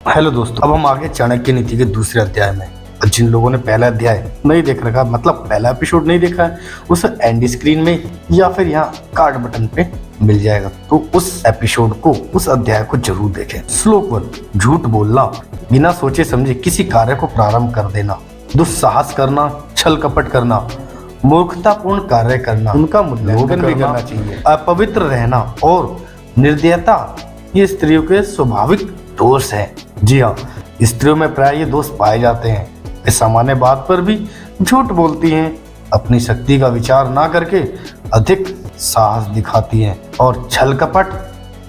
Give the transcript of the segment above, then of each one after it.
Hello दोस्तों, अब हम आगे चाणक्य नीति के दूसरे अध्याय में। जिन लोगों ने पहला अध्याय नहीं देख रखा, मतलब पहला एपिसोड नहीं देखा है, उसे एंड स्क्रीन में या फिर यहाँ कार्ड बटन पे मिल जाएगा, तो उस एपिसोड को, उस अध्याय को जरूर देखें। श्लोक 1, झूठ बोलना, बिना सोचे समझे किसी कार्य को प्रारंभ कर देना, दुस्साहस करना, छल कपट करना, मूर्खतापूर्ण कार्य करना, उनका मूल्यांकन भी करना चाहिए, अपवित्र रहना और निर्दयता, ये स्त्रियों के स्वाभाविक दोष है। जी हाँ, स्त्रियों में प्राय ये दोष पाए जाते हैं। वे सामान्य बात पर भी झूठ बोलती हैं, अपनी शक्ति का विचार ना करके अधिक साहस दिखाती हैं और छल कपट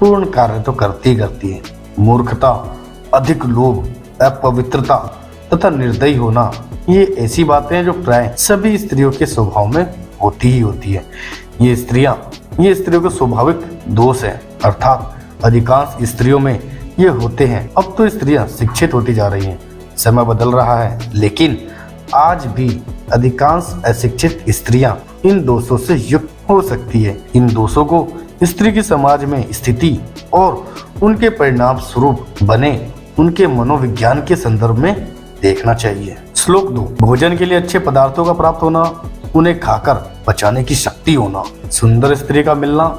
पूर्ण कार्य तो करती हैं। मूर्खता, अधिक लोभ, अपवित्रता तथा निर्दयी होना, ये ऐसी बातें हैं जो प्राय सभी स्त्रियों के स्वभाव में होती है। ये स्त्रियों के स्वाभाविक दोष है, अर्थात अधिकांश स्त्रियों में ये होते हैं। अब तो स्त्रियां शिक्षित होती जा रही हैं, समय बदल रहा है, लेकिन आज भी अधिकांश अशिक्षित स्त्रियां इन दोषों से युक्त हो सकती है। इन दोषों को स्त्री की समाज में स्थिति और उनके परिणाम स्वरूप बने उनके मनोविज्ञान के संदर्भ में देखना चाहिए। श्लोक 2, भोजन के लिए अच्छे पदार्थों का प्राप्त होना, उन्हें खाकर पचाने की शक्ति होना, सुंदर स्त्री का मिलना,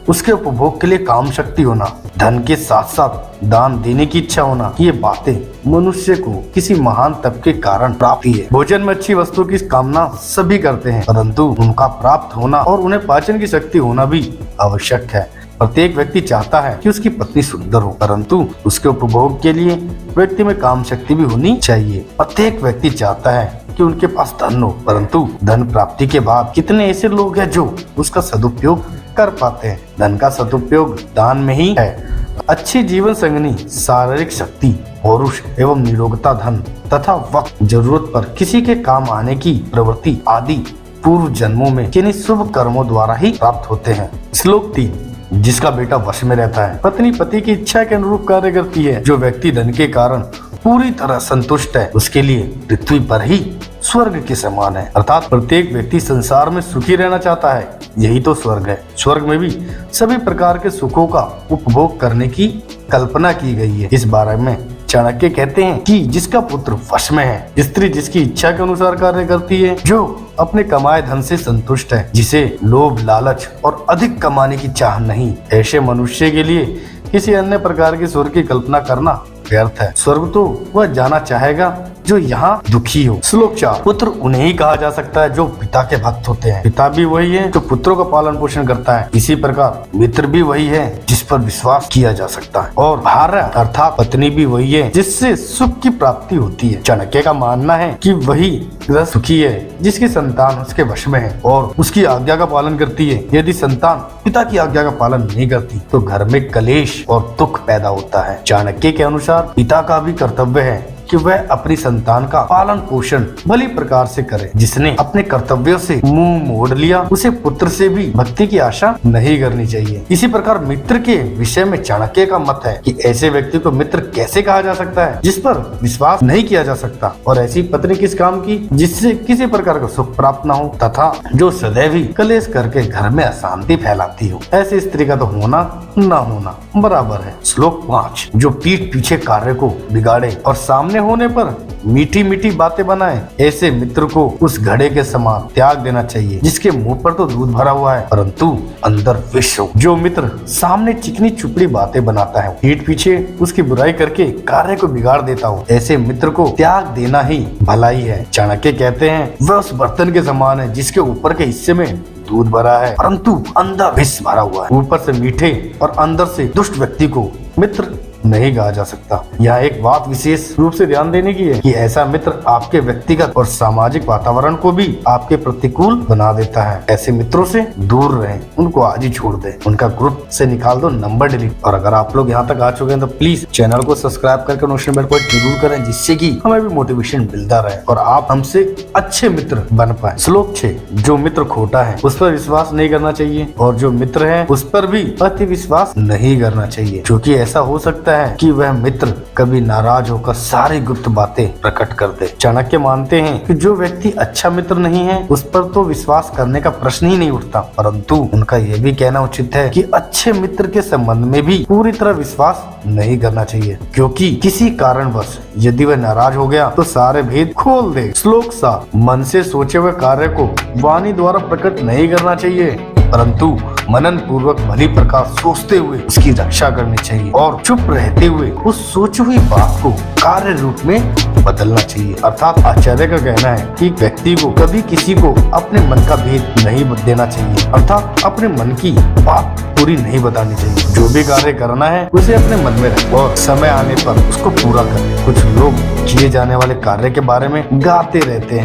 उसके उपभोग के लिए काम शक्ति होना, धन के साथ साथ दान देने की इच्छा होना, ये बातें मनुष्य को किसी महान तप के कारण प्राप्ति है। भोजन में अच्छी वस्तु की कामना सभी करते हैं, परंतु उनका प्राप्त होना और उन्हें पाचन की शक्ति होना भी आवश्यक है। प्रत्येक व्यक्ति चाहता है कि उसकी पत्नी सुंदर हो, परंतु उसके उपभोग के लिए व्यक्ति में काम शक्ति भी होनी चाहिए। प्रत्येक व्यक्ति चाहता है कि उनके पास धन हो, परंतु धन प्राप्ति के बाद कितने ऐसे लोग हैं जो उसका सदुपयोग कर पाते हैं। धन का सदुपयोग दान में ही है। अच्छी जीवन संगनी, शारीरिक शक्ति, पौरुष एवं निरोगता, धन तथा वक्त, जरूरत पर किसी के काम आने की प्रवृत्ति आदि पूर्व जन्मों में किन्हीं शुभ कर्मों द्वारा ही प्राप्त होते हैं। श्लोक 3, जिसका बेटा वश में रहता है, पत्नी पति की इच्छा के अनुरूप कार्य करती है। जो व्यक्ति धन के कारण पूरी तरह संतुष्ट है, उसके लिए पृथ्वी पर ही स्वर्ग के समान है। अर्थात प्रत्येक व्यक्ति संसार में सुखी रहना चाहता है, यही तो स्वर्ग है। स्वर्ग में भी सभी प्रकार के सुखों का उपभोग करने की कल्पना की गई है। इस बारे में चाणक्य कहते हैं कि जिसका पुत्र वश में है, स्त्री जिसकी इच्छा के अनुसार कार्य करती है, जो अपने कमाए धन से संतुष्ट है, जिसे लोभ, लालच और अधिक कमाने की चाह नहीं, ऐसे मनुष्य के लिए किसी अन्य प्रकार के स्वर्ग की कल्पना करना व्यर्थ है। स्वर्ग तो वह जाना चाहेगा जो यहाँ दुखी हो। श्लोक 4, पुत्र उन्हें ही कहा जा सकता है जो पिता के भक्त होते हैं। पिता भी वही है जो पुत्रों का पालन पोषण करता है। इसी प्रकार मित्र भी वही है जिस पर विश्वास किया जा सकता है, और भार्या अर्थात पत्नी भी वही है जिससे सुख की प्राप्ति होती है। चाणक्य का मानना है कि वही गृह सुखी है जिसकी संतान उसके वश में है और उसकी आज्ञा का पालन करती है। यदि संतान पिता की आज्ञा का पालन नहीं करती तो घर में कलेश और दुख पैदा होता है। चाणक्य के अनुसार पिता का भी कर्तव्य है कि वह अपनी संतान का पालन पोषण भली प्रकार से करे। जिसने अपने कर्तव्यों से मुंह मोड़ लिया, उसे पुत्र से भी भक्ति की आशा नहीं करनी चाहिए। इसी प्रकार मित्र के विषय में चाणक्य का मत है कि ऐसे व्यक्ति को मित्र कैसे कहा जा सकता है जिस पर विश्वास नहीं किया जा सकता, और ऐसी पत्नी किस काम की जिससे किसी प्रकार का सुख प्राप्त न हो तथा जो सदैव ही कलेश करके घर में अशांति फैलाती हो। ऐसी स्त्री का तो होना न होना बराबर है। श्लोक 5, जो पीठ पीछे कार्य को बिगाड़े और सामने होने पर मीठी मीठी बातें बनाए, ऐसे मित्र को उस घड़े के समान त्याग देना चाहिए जिसके मुंह पर तो दूध भरा हुआ है परंतु अंदर विष हो। जो मित्र सामने चिकनी चुपड़ी बातें बनाता है, पीठ पीछे उसकी बुराई करके कार्य को बिगाड़ देता हो, ऐसे मित्र को त्याग देना ही भलाई है। चाणक्य कहते हैं वह उस बर्तन के समान है जिसके ऊपर के हिस्से में दूध भरा है परंतु अंदर विष भरा हुआ है। ऊपर से मीठे और अंदर से दुष्ट व्यक्ति को मित्र नहीं कहा जा सकता। यहाँ एक बात विशेष रूप से ध्यान देने की है कि ऐसा मित्र आपके व्यक्तिगत और सामाजिक वातावरण को भी आपके प्रतिकूल बना देता है। ऐसे मित्रों से दूर रहें, उनको आज ही छोड़ दें, उनका ग्रुप से निकाल दो, नंबर डिलीट। और अगर आप लोग यहाँ तक आ चुके हैं तो प्लीज चैनल को सब्सक्राइब करके नोटिफिकेशन बेल को जरूर करें, जिससे कि हमें भी मोटिवेशन मिलता रहे और आप हमसे अच्छे मित्र बन पाए। श्लोक 6, जो मित्र खोटा है उस पर विश्वास नहीं करना चाहिए और जो मित्र है उस पर भी अति विश्वास नहीं करना चाहिए, क्योंकि ऐसा हो सकता सकता है कि वह मित्र कभी नाराज होकर सारी गुप्त बातें प्रकट कर दे। चाणक्य मानते हैं कि जो व्यक्ति अच्छा मित्र नहीं है उस पर तो विश्वास करने का प्रश्न ही नहीं उठता, परंतु उनका यह भी कहना उचित है कि अच्छे मित्र के संबंध में भी पूरी तरह विश्वास नहीं करना चाहिए, क्योंकि किसी कारणवश यदि वह नाराज हो गया तो सारे भेद खोल दे। श्लोक 7, मन से सोचे हुए कार्य को वाणी द्वारा प्रकट नहीं करना चाहिए, परंतु मनन पूर्वक भली प्रकार सोचते हुए उसकी रक्षा करनी चाहिए और चुप रहते हुए उस सोची हुई बात को कार्य रूप में बदलना चाहिए। अर्थात आचार्य का कहना है कि व्यक्ति को कभी किसी को अपने मन का भेद नहीं देना चाहिए, अर्थात अपने मन की बात पूरी नहीं बतानी चाहिए। जो भी कार्य करना है उसे अपने मन में रखे और समय आने पर उसको पूरा करें। कुछ लोग किए जाने वाले कार्य के बारे में गाते रहते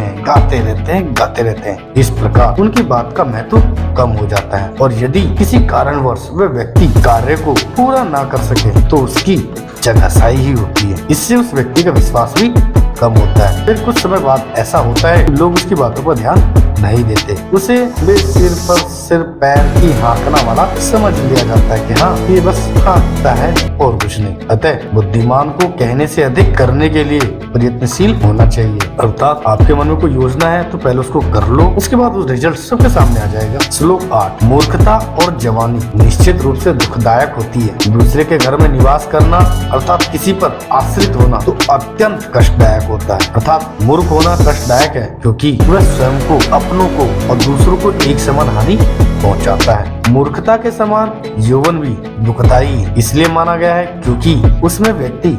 हैं। इस प्रकार उनकी बात का महत्व कम हो जाता है और यदि किसी कारणवश वह व्यक्ति कार्य को पूरा ना कर सके तो उसकी जगहसाई ही होती है। इससे उस व्यक्ति का विश्वास भी कम होता है। फिर कुछ समय बाद ऐसा होता है लोग उसकी बातों पर ध्यान नहीं देते, उसे वे सिर पर सिर पैर की हाँकना वाला समझ लिया जाता है कि हाँ ये बस हाँकता है और कुछ नहीं। अतः बुद्धिमान को कहने से अधिक करने के लिए प्रयत्नशील होना चाहिए। अर्थात आपके मन में कोई योजना है तो पहले उसको कर लो, उसके बाद उस रिजल्ट सबके सामने आ जाएगा। श्लोक 8, मूर्खता और जवानी निश्चित रूप से दुखदायक होती है। दूसरे के घर में निवास करना अर्थात किसी पर आश्रित होना तो अत्यंत कष्टदायक होता है। अर्थात मूर्ख होना कष्टदायक है क्योंकि वह स्वयं को, अपनों को और दूसरों को एक समान हानि पहुंचाता है। मूर्खता के समान यौवन भी दुखदायी इसलिए माना गया है क्योंकि उसमें व्यक्ति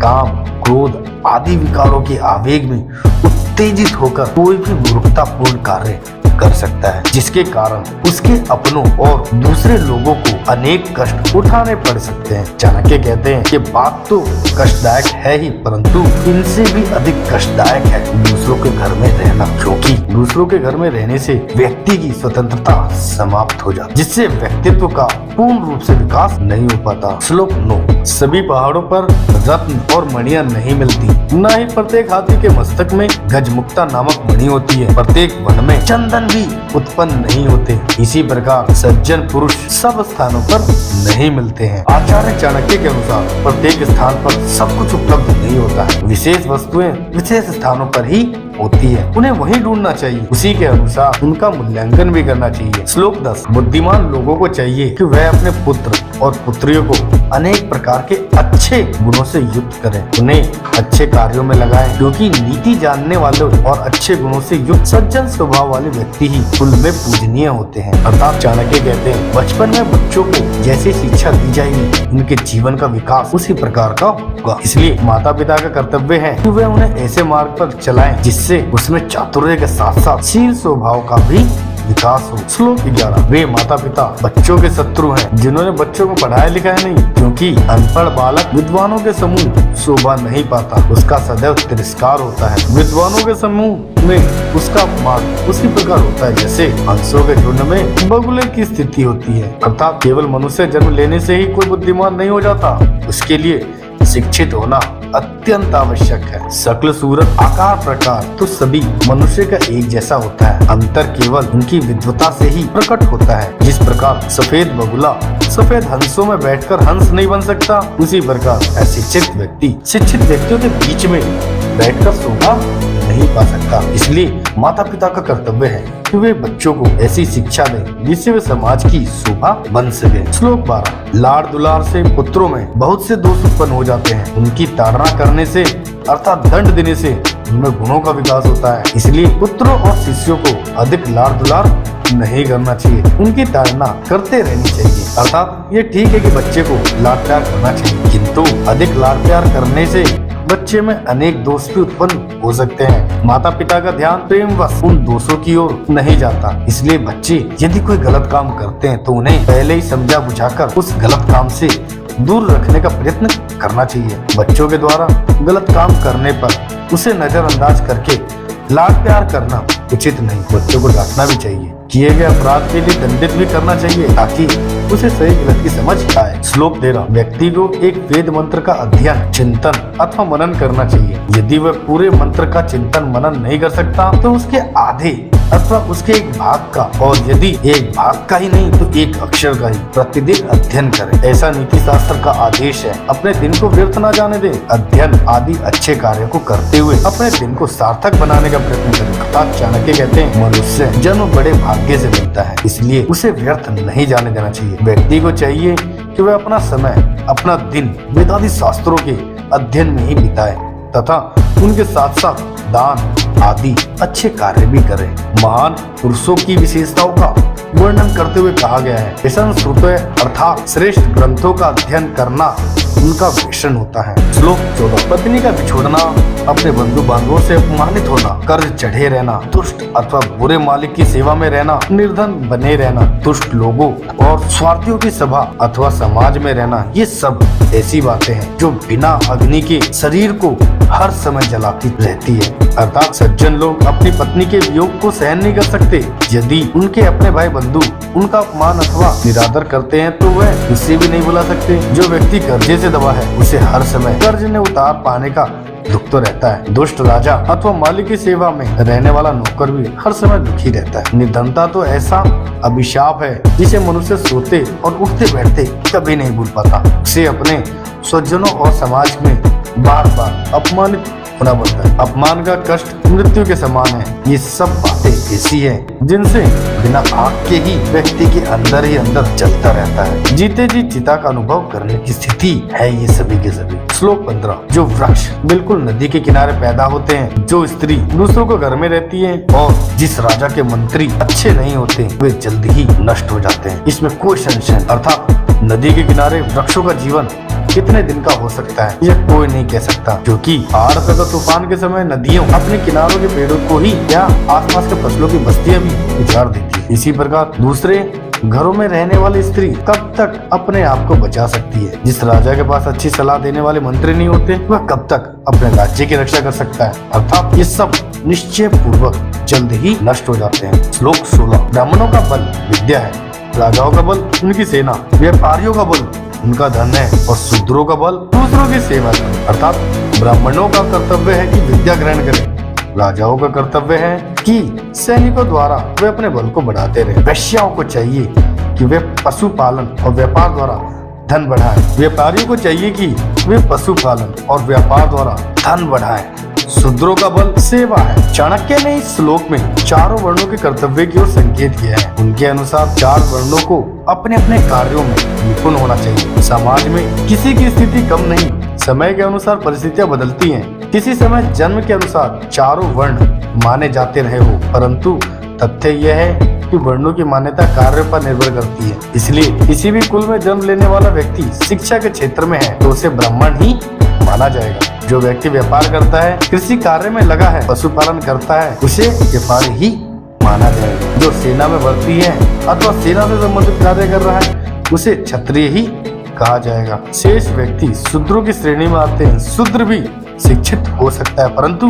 काम, क्रोध आदि विकारों के आवेग में उत्तेजित होकर कोई भी मूर्खतापूर्ण कार्य कर सकता है, जिसके कारण उसके अपनों और दूसरे लोगों को अनेक कष्ट उठाने पड़ सकते हैं। चाणक्य कहते हैं कि बात तो कष्टदायक है ही, परंतु इनसे भी अधिक कष्टदायक है दूसरों के घर में रहना, क्योंकि दूसरों के घर में रहने से व्यक्ति की स्वतंत्रता समाप्त हो जाती है, जिससे व्यक्तित्व का पूर्ण रूप से विकास नहीं हो पाता। श्लोक 9, सभी पहाड़ों पर रत्न और मणियां नहीं मिलती, न ही प्रत्येक हाथी के मस्तक में गजमुक्ता नामक मणि होती है, प्रत्येक वन में चंदन भी उत्पन्न नहीं होते। इसी प्रकार सज्जन पुरुष सब स्थानों पर नहीं मिलते हैं। आचार्य चाणक्य के अनुसार प्रत्येक स्थान पर सब कुछ उपलब्ध नहीं होता है, विशेष वस्तुएं विशेष स्थानों पर ही होती है, उन्हें वहीं ढूंढना चाहिए, उसी के अनुसार उनका मूल्यांकन भी करना चाहिए। श्लोक 10, बुद्धिमान लोगों को चाहिए कि वह अपने पुत्र और पुत्रियों को अनेक प्रकार के अच्छे गुणों से युक्त करें, उन्हें अच्छे कार्यों में लगाएं, क्योंकि नीति जानने वाले और अच्छे गुणों से युक्त सज्जन स्वभाव वाले व्यक्ति ही कुल में पूजनीय होते हैं। अर्थात चाणक्य कहते हैं बचपन में बच्चों को जैसी शिक्षा दी जाएगी उनके जीवन का विकास उसी प्रकार का होगा। इसलिए माता पिता का कर्तव्य है कि वे उन्हें ऐसे मार्ग पर चलाएं जिससे उसमें चातुर्य के साथ साथ शील स्वभाव का भी विकास हो। श्लोक 11, वे माता पिता बच्चों के शत्रु हैं जिन्होंने बच्चों को पढ़ाया लिखाया नहीं, क्योंकि अनपढ़ बालक विद्वानों के समूह शोभा नहीं पाता, उसका सदैव तिरस्कार होता है। विद्वानों के समूह में उसका अपमान उसी प्रकार होता है जैसे हंसों के झुंड में बगुले की स्थिति होती है। अर्थात केवल मनुष्य जन्म लेने से ही कोई बुद्धिमान नहीं हो जाता, उसके लिए शिक्षित होना अत्यंत आवश्यक है। सकल सूरत आकार प्रकार तो सभी मनुष्य का एक जैसा होता है, अंतर केवल उनकी विद्वता से ही प्रकट होता है। जिस प्रकार सफेद बगुला सफेद हंसों में बैठकर हंस नहीं बन सकता, उसी प्रकार अशिक्षित व्यक्ति शिक्षित व्यक्तियों के बीच में बैठकर शोभा नहीं पा सकता। इसलिए माता पिता का कर्तव्य है कि वे बच्चों को ऐसी शिक्षा दें जिससे वे समाज की शोभा बन सके। श्लोक 12, लाड़ दुलार से पुत्रों में बहुत से दोष उत्पन्न हो जाते हैं, उनकी ताड़ना करने से अर्थात दंड देने से उनमें गुणों का विकास होता है। इसलिए पुत्रों और शिष्यों को अधिक लाड़ दुलार नहीं करना चाहिए, उनकी ताड़ना करते रहनी चाहिए। अर्थात ये ठीक है कि बच्चे को लाड़ प्यार करना चाहिए, किंतु अधिक लाड़ प्यार करने से बच्चे में अनेक दोष भी उत्पन्न हो सकते हैं। माता पिता का ध्यान प्रेमवश उन दोषों की ओर नहीं जाता, इसलिए बच्चे यदि कोई गलत काम करते हैं तो उन्हें पहले ही समझा बुझाकर उस गलत काम से दूर रखने का प्रयत्न करना चाहिए। बच्चों के द्वारा गलत काम करने पर उसे नजरअंदाज करके लाड़ प्यार करना उचित नहीं, बच्चों को डांटना भी चाहिए, किए गए अपराध के लिए दंडित भी करना चाहिए ताकि उसे सही गलत की समझ आए। श्लोक 13, व्यक्ति को एक वेद मंत्र का अध्ययन चिंतन अथवा मनन करना चाहिए। यदि वह पूरे मंत्र का चिंतन मनन नहीं कर सकता तो उसके आधे अथवा उसके एक भाग का, और यदि एक भाग का ही नहीं तो एक अक्षर का ही प्रतिदिन अध्ययन करें। ऐसा नीति शास्त्र का आदेश है। अपने दिन को व्यर्थ न जाने दें। अध्ययन आदि अच्छे कार्य को करते हुए अपने दिन को सार्थक बनाने का प्रयत्न करें। अर्थात चाणक्य कहते हैं, मनुष्य जन्म बड़े भाग्य से मिलता है, इसलिए उसे व्यर्थ नहीं जाने देना चाहिए। व्यक्ति को चाहिए कि वह अपना समय, अपना दिन वेदादि शास्त्रों के अध्ययन में ही बिताए तथा उनके साथ साथ दान आदि अच्छे कार्य भी करे। महान पुरुषों की विशेषताओं का वर्णन करते हुए कहा गया है, विशेषतः अर्थात श्रेष्ठ ग्रंथों का अध्ययन करना उनका वेषण होता है। श्लोक 14। पत्नी का बिछोड़ना, अपने बंधु बांधवों से अपमानित होना, कर्ज चढ़े रहना, दुष्ट अथवा बुरे मालिक की सेवा में रहना, निर्धन बने रहना, दुष्ट लोगों और स्वार्थियों की सभा अथवा समाज में रहना, ये सब ऐसी बातें हैं जो बिना अग्नि के शरीर को हर समय जलाती रहती है। अर्थात सज्जन लोग अपनी पत्नी के वियोग को सहन नहीं कर सकते। यदि उनके अपने भाई बंधु उनका अपमान अथवा निरादर करते हैं तो वह उससे भी नहीं बुला सकते। जो व्यक्ति कर्जे से दबा है उसे हर समय कर्ज ने उतार पाने का दुख तो रहता है। दुष्ट राजा अथवा मालिक की सेवा में रहने वाला नौकर भी हर समय दुखी रहता है। निर्धनता तो ऐसा अभिशाप है जिसे मनुष्य सोते और उठते बैठते कभी नहीं भूल पाता। उसे अपने स्वजनों और समाज में बार बार अपमानित होना पड़ता है। अपमान का कष्ट मृत्यु के समान है। ये सब बातें ऐसी हैं जिनसे बिना आग के ही व्यक्ति के अंदर ही अंदर जलता रहता है। जीते जी चिता का अनुभव करने की स्थिति है ये सभी के सभी। श्लोक 15। जो वृक्ष बिल्कुल नदी के किनारे पैदा होते हैं, जो स्त्री दूसरों को घर में रहती है और जिस राजा के मंत्री अच्छे नहीं होते वे जल्द ही नष्ट हो जाते हैं, इसमें कोई संशय। अर्थात नदी के किनारे वृक्षों का जीवन कितने दिन का हो सकता है यह कोई नहीं कह सकता, क्योंकि बाढ़ तथा तूफान के समय नदियों अपने किनारों के पेड़ों को ही या आसपास के फसलों की बस्तियां भी उजाड़ देती है। इसी प्रकार दूसरे घरों में रहने वाली स्त्री कब तक अपने आप को बचा सकती है। जिस राजा के पास अच्छी सलाह देने वाले मंत्री नहीं होते वह कब तक अपने राज्य की रक्षा कर सकता है। अर्थात ये सब निश्चय पूर्वक जल्द ही नष्ट हो जाते हैं। श्लोक 16। ब्राह्मणों का बल विद्या है, राजाओं का बल उनकी सेना, व्यापारियों का बल उनका धन है और शूद्रों का बल दूसरों की सेवा है। अर्थात ब्राह्मणों का कर्तव्य है कि विद्या ग्रहण करें, राजाओं का कर्तव्य है कि सैनिकों द्वारा वे अपने बल को बढ़ाते रहे। वैश्याओं को चाहिए कि वे पशुपालन और व्यापार द्वारा धन बढ़ाएं। व्यापारियों को चाहिए कि वे पशुपालन और व्यापार द्वारा धन बढ़ाएं। शूद्रों का बल सेवा है। चाणक्य ने इस श्लोक में चारों वर्णों के कर्तव्य की ओर संकेत किया है। उनके अनुसार चार वर्णों को अपने अपने कार्यों में निपुण होना चाहिए। समाज में किसी की स्थिति कम नहीं, समय के अनुसार परिस्थितियां बदलती हैं। किसी समय जन्म के अनुसार चारों वर्ण माने जाते रहे हो, परंतु तथ्य यह है कि वर्णों की मान्यता कार्य पर निर्भर करती है। इसलिए किसी भी कुल में जन्म लेने वाला व्यक्ति शिक्षा के क्षेत्र में है तो उसे ब्राह्मण ही माना जाएगा। जो व्यक्ति व्यापार करता है, कृषि कार्य में लगा है, पशुपालन करता है, उसे व्यापारी ही माना जाएगा। जो सेना में भर्ती है अथवा सेना से संबंधित कार्य कर रहा है उसे क्षत्रिय ही कहा जाएगा। शेष व्यक्ति शूद्रों की श्रेणी में आते हैं। शूद्र भी शिक्षित हो सकता है, परंतु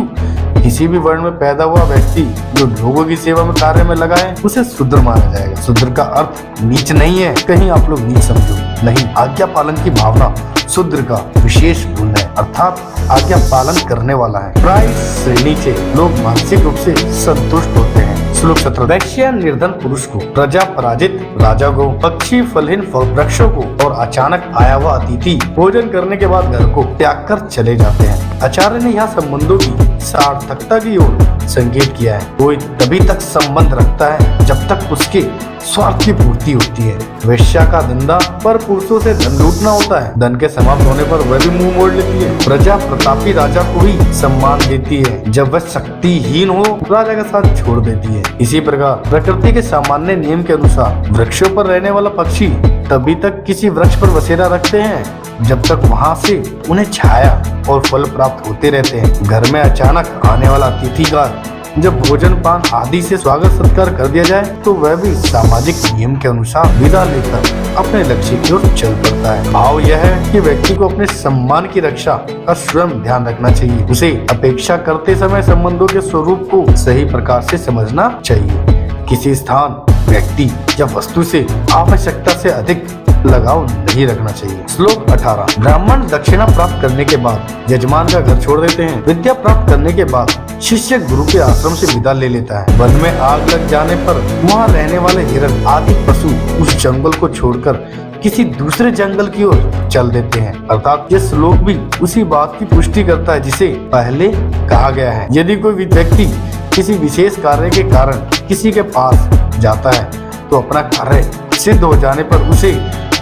किसी भी वर्ण में पैदा हुआ व्यक्ति जो लोगों की सेवा में कार्य में लगा है उसे शूद्र माना जाएगा। शूद्र का अर्थ नीच नहीं है, कहीं आप लोग नीच समझो नहीं। आज्ञा पालन की भावना शूद्र का विशेष गुण है, अर्थात आज्ञा पालन करने वाला है। प्राय श्रेणी से लोग मानसिक रूप से संतुष्ट होते हैं। श्लोक 17। वैश्य निर्धन पुरुष को, प्रजा पराजित राजा को, पक्षी फलहीन वृक्षों को और अचानक आया हुआ अतिथि भोजन करने के बाद घर को त्याग कर चले जाते हैं। आचार्य ने यहाँ संबंधों की सार्थकता की ओर संकेत किया है। कोई तभी तक संबंध रखता है जब तक उसके स्वार्थ की पूर्ति होती है। वेश्या का धंधा पर पुरुषों से धन लूटना होता है। धन के समाप्त होने पर वह भी मुंह मोड़ लेती है। प्रजा प्रतापी राजा को ही सम्मान देती है, जब वह शक्तिहीन हो राजा का साथ छोड़ देती है। इसी प्रकार प्रकृति के सामान्य नियम के अनुसार वृक्षों पर रहने वाला पक्षी तभी तक किसी वृक्ष पर बसेरा रखते हैं जब तक वहाँ से उन्हें छाया और फल प्राप्त होते रहते हैं। घर में अचानक आने वाला अतिथि का जब भोजन पान आदि से स्वागत सत्कार कर दिया जाए तो वह भी सामाजिक नियम के अनुसार विदा लेकर अपने लक्ष्य की ओर चल पड़ता है। भाव यह है कि व्यक्ति को अपने सम्मान की रक्षा का स्वयं ध्यान रखना चाहिए। उसे अपेक्षा करते समय संबंधों के स्वरूप को सही प्रकार से समझना चाहिए। किसी स्थान व्यक्ति या वस्तु से आवश्यकता से अधिक लगाव नहीं रखना चाहिए। श्लोक 18। ब्राह्मण दक्षिणा प्राप्त करने के बाद यजमान का घर छोड़ देते हैं। विद्या प्राप्त करने के बाद शिष्य गुरु के आश्रम से विदा ले लेता है। वन में आग लग जाने पर वहाँ रहने वाले हिरण आदि पशु उस जंगल को छोड़कर किसी दूसरे जंगल की ओर चल देते हैं। अर्थात ये श्लोक भी उसी बात की पुष्टि करता है जिसे पहले कहा गया है। यदि कोई व्यक्ति किसी विशेष कार्य के कारण किसी के पास जाता है तो अपना कार्य सिद्ध हो जाने पर उसे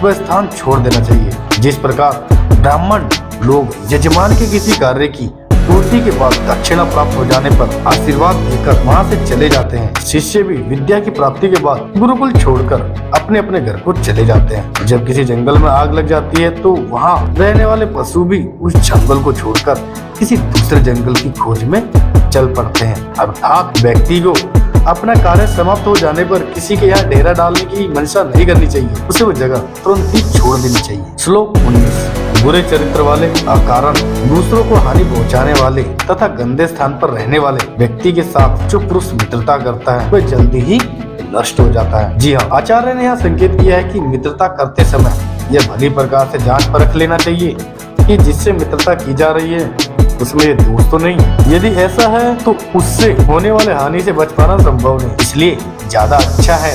वह स्थान छोड़ देना चाहिए। जिस प्रकार ब्राह्मण लोग यजमान के किसी कार्य की पूर्ति के बाद दक्षिणा प्राप्त हो जाने पर आशीर्वाद देकर वहाँ से चले जाते हैं, शिष्य भी विद्या की प्राप्ति के बाद गुरुकुल छोड़कर अपने अपने घर को चले जाते हैं। जब किसी जंगल में आग लग जाती है तो वहाँ रहने वाले पशु भी उस जंगल को छोड़कर किसी दूसरे जंगल की खोज में चल पड़ते हैं। अर्थात व्यक्ति को अपना कार्य समाप्त हो जाने पर किसी के यहाँ डेरा डालने की मंशा नहीं करनी चाहिए, उसे वो जगह तुरंत ही छोड़ देनी चाहिए। श्लोक 19। बुरे चरित्र वाले, अकारण दूसरों को हानि पहुंचाने वाले तथा गंदे स्थान पर रहने वाले व्यक्ति के साथ जो पुरुष मित्रता करता है वह जल्दी ही नष्ट हो जाता है। जी हाँ, आचार्य ने यहाँ संकेत किया है कि मित्रता करते समय यह भली प्रकार से जांच परख लेना चाहिए कि जिससे मित्रता की जा रही है उसमें ये दोष तो नहीं। यदि ऐसा है तो उससे होने वाले हानि से बच पाना संभव नहीं, इसलिए ज्यादा अच्छा है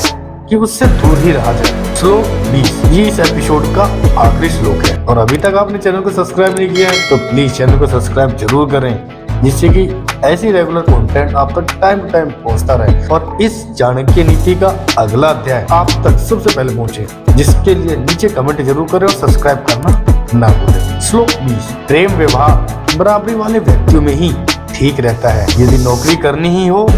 कि उससे दूर ही रहा जाए। श्लोक 20। ये इस एपिसोड का आखिरी श्लोक है और अभी तक आपने चैनल को सब्सक्राइब नहीं किया है तो प्लीज चैनल को सब्सक्राइब जरूर करें, जिससे कि ऐसी रेगुलर कंटेंट आप तक टाइम टू टाइम पहुंचता रहे और इस चाणक्य नीति का अगला अध्याय आप तक सबसे पहले पहुंचे, जिसके लिए नीचे कमेंट जरूर करें और सब्सक्राइब करना ना भूलें। श्लोक 20। प्रेम व्यवहार बराबरी वाले व्यक्तियों में ही ठीक रहता है। यदि नौकरी करनी ही हो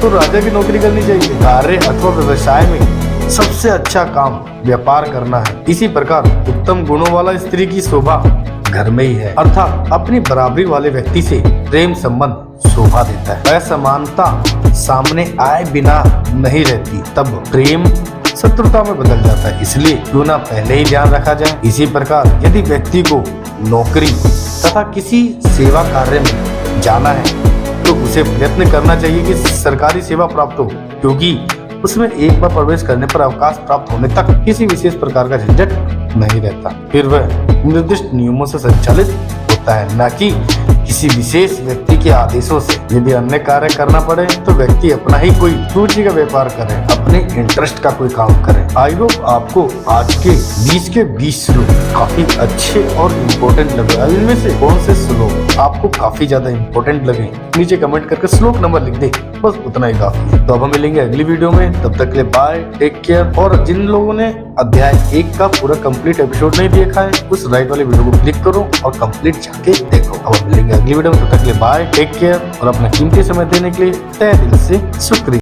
तो राजा की नौकरी करनी चाहिए। कार्य अथवा व्यवसाय में सबसे अच्छा काम व्यापार करना है। इसी प्रकार उत्तम गुणों वाला स्त्री की शोभा घर में ही है, अर्थात अपनी बराबरी वाले व्यक्ति से प्रेम संबंध शोभा देता है। असमानता सामने आए बिना नहीं रहती, तब प्रेम शत्रुता में बदल जाता है, इसलिए क्यों ना पहले ही ध्यान रखा जाए। इसी प्रकार यदि व्यक्ति को नौकरी तथा किसी सेवा कार्य में जाना है तो उसे प्रयत्न करना चाहिए कि सरकारी सेवा प्राप्त हो, क्योंकि उसमें एक बार प्रवेश करने पर अवकाश प्राप्त होने तक किसी विशेष प्रकार का झंझट नहीं रहता। फिर वह निर्दिष्ट नियमों से संचालित होता है, न कि किसी विशेष व्यक्ति के आदेशों से। यदि अन्य कार्य करना पड़े तो व्यक्ति अपना ही कोई रुचि का व्यापार करे, अपने इंटरेस्ट का कोई काम करे। आई होप आपको आज के 20 के 20 श्लोक काफी अच्छे और इम्पोर्टेंट लगे। इनमें से कौन से श्लोक आपको काफी ज्यादा इम्पोर्टेंट लगे नीचे कमेंट करके श्लोक नंबर लिख दे, बस उतना ही काफी है। तो अब हम मिलेंगे अगली वीडियो में, तब तक के लिए बाय, टेक केयर। और जिन लोगों ने अध्याय 1 का पूरा कंप्लीट एपिसोड नहीं देखा है उस राइट वाले वीडियो को क्लिक करो और कंप्लीट जाके देखो। अब हम मिलेंगे अगली वीडियो में, तब तक के लिए बाय, टेक केयर और अपना कीमती समय देने के लिए तहे दिल से शुक्रिया।